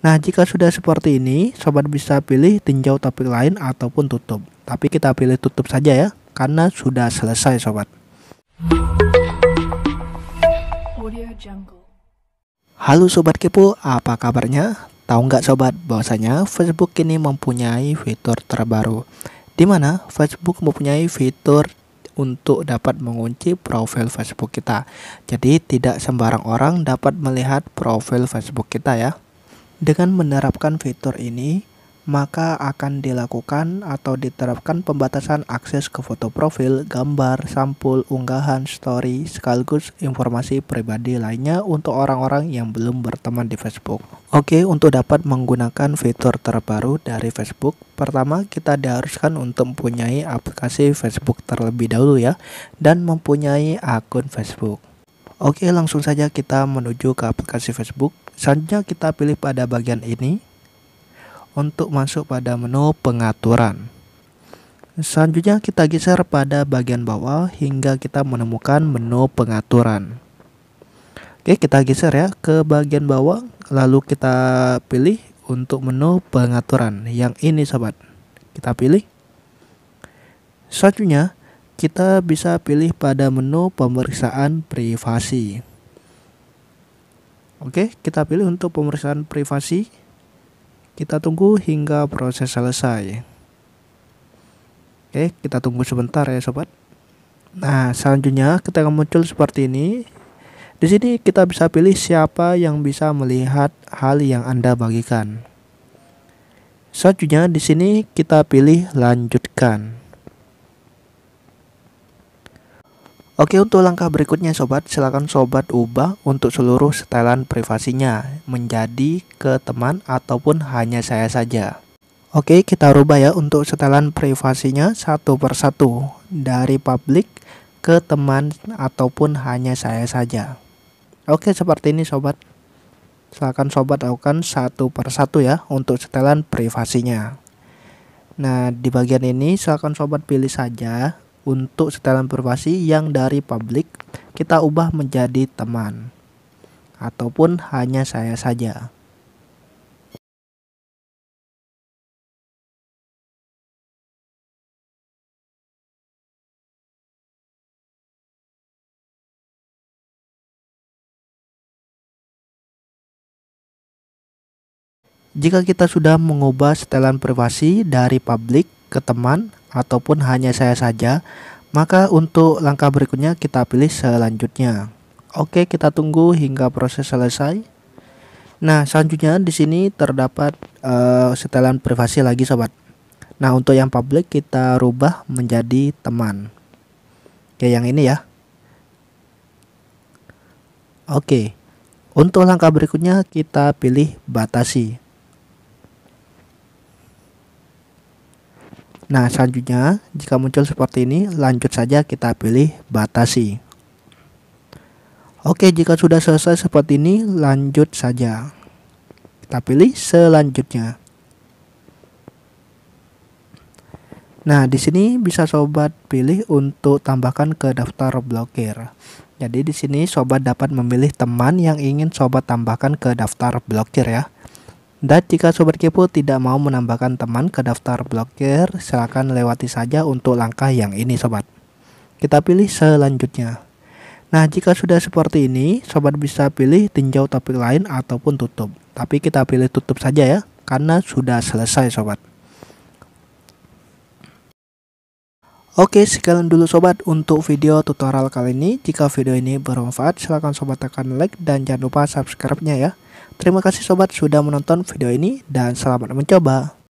Nah, jika sudah seperti ini, sobat bisa pilih tinjau topik lain ataupun tutup. Tapi kita pilih tutup saja ya, karena sudah selesai sobat. Halo Sobat Kepo, apa kabarnya? Tahu nggak sobat, bahwasanya Facebook kini mempunyai fitur terbaru, di mana Facebook mempunyai fitur untuk dapat mengunci profil Facebook kita. Jadi tidak sembarang orang dapat melihat profil Facebook kita ya. Dengan menerapkan fitur ini, maka akan dilakukan atau diterapkan pembatasan akses ke foto profil, gambar, sampul, unggahan, story, sekaligus informasi pribadi lainnya untuk orang-orang yang belum berteman di Facebook. Oke, untuk dapat menggunakan fitur terbaru dari Facebook, pertama kita diharuskan untuk mempunyai aplikasi Facebook terlebih dahulu ya, dan mempunyai akun Facebook. Oke, langsung saja kita menuju ke aplikasi Facebook. Selanjutnya kita pilih pada bagian ini untuk masuk pada menu pengaturan. Selanjutnya kita geser pada bagian bawah hingga kita menemukan menu pengaturan. Oke, kita geser ya ke bagian bawah, lalu kita pilih untuk menu pengaturan yang ini sobat. Kita pilih. Selanjutnya kita bisa pilih pada menu pemeriksaan privasi. Oke, kita pilih untuk pemeriksaan privasi. Kita tunggu hingga proses selesai. Oke, kita tunggu sebentar ya sobat. Nah, selanjutnya kita akan muncul seperti ini. Di sini kita bisa pilih siapa yang bisa melihat hal yang Anda bagikan. Selanjutnya di sini kita pilih lanjutkan. Oke, untuk langkah berikutnya sobat, silakan sobat ubah untuk seluruh setelan privasinya menjadi ke teman ataupun hanya saya saja. Oke, kita rubah ya untuk setelan privasinya satu persatu dari publik ke teman ataupun hanya saya saja. Oke, seperti ini sobat. Silakan sobat lakukan satu persatu ya untuk setelan privasinya. Nah, di bagian ini silakan sobat pilih saja untuk setelan privasi yang dari publik kita ubah menjadi teman ataupun hanya saya saja. Jika kita sudah mengubah setelan privasi dari publik ke teman ataupun hanya saya saja, maka untuk langkah berikutnya kita pilih selanjutnya. Oke, kita tunggu hingga proses selesai. Nah, selanjutnya di sini terdapat setelan privasi lagi sobat. Nah, untuk yang publik kita rubah menjadi teman. Oke, yang ini ya. Oke, untuk langkah berikutnya kita pilih batasi. Nah, selanjutnya jika muncul seperti ini, lanjut saja kita pilih batasi. Oke, jika sudah selesai seperti ini, lanjut saja. Kita pilih selanjutnya. Nah, di sini bisa sobat pilih untuk tambahkan ke daftar blokir. Jadi di sini sobat dapat memilih teman yang ingin sobat tambahkan ke daftar blokir ya. Dan jika Sobat Kepo tidak mau menambahkan teman ke daftar blokir, silakan lewati saja untuk langkah yang ini sobat. Kita pilih selanjutnya. Nah, jika sudah seperti ini, sobat bisa pilih tinjau topik lain ataupun tutup. Tapi kita pilih tutup saja ya, karena sudah selesai sobat. Oke, sekian dulu sobat untuk video tutorial kali ini. Jika video ini bermanfaat, silahkan sobat tekan like dan jangan lupa subscribe-nya ya. Terima kasih sobat sudah menonton video ini dan selamat mencoba.